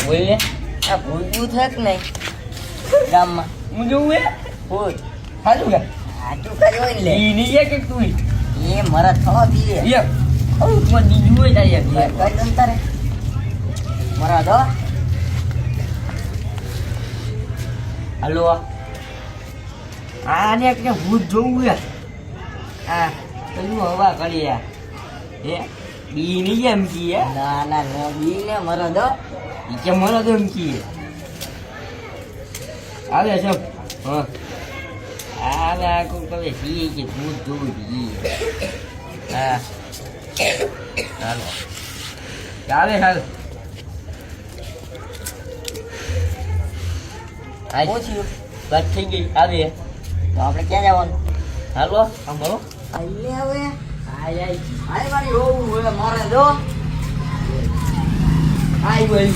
બોલ ને આ ભૂત ભૂત હે કે નહીં ગામમાં હું જોઉં હે ભૂત હાલું કે હાચું કર્યો હોય ને લે ઈ નહીં કે તું એ મરા થવા દીએ યે ઓ તું દીજું હોય તારી કઈ દઉં તારે મરા દો હાલો આને કે ભૂત જોવું હે આ પેલું હવા કરી યાર હે ઈ નહીં એમ કી ના ના નો બી ને મરા દો ઈ કે મને તો એમ કી આવે છે હા આવે આ કોઈ કહે સી કે ભૂત જોવું ઈ હા ચાલો ચાલે હાલ આ પહોંચ્યું વાત થઈ ગઈ આવે તો આપણે ક્યાં જવાનું હાલો આમ બોલો આઈ હવે આય આય આઈ મારી હોવું હવે મારે દો આય બોલ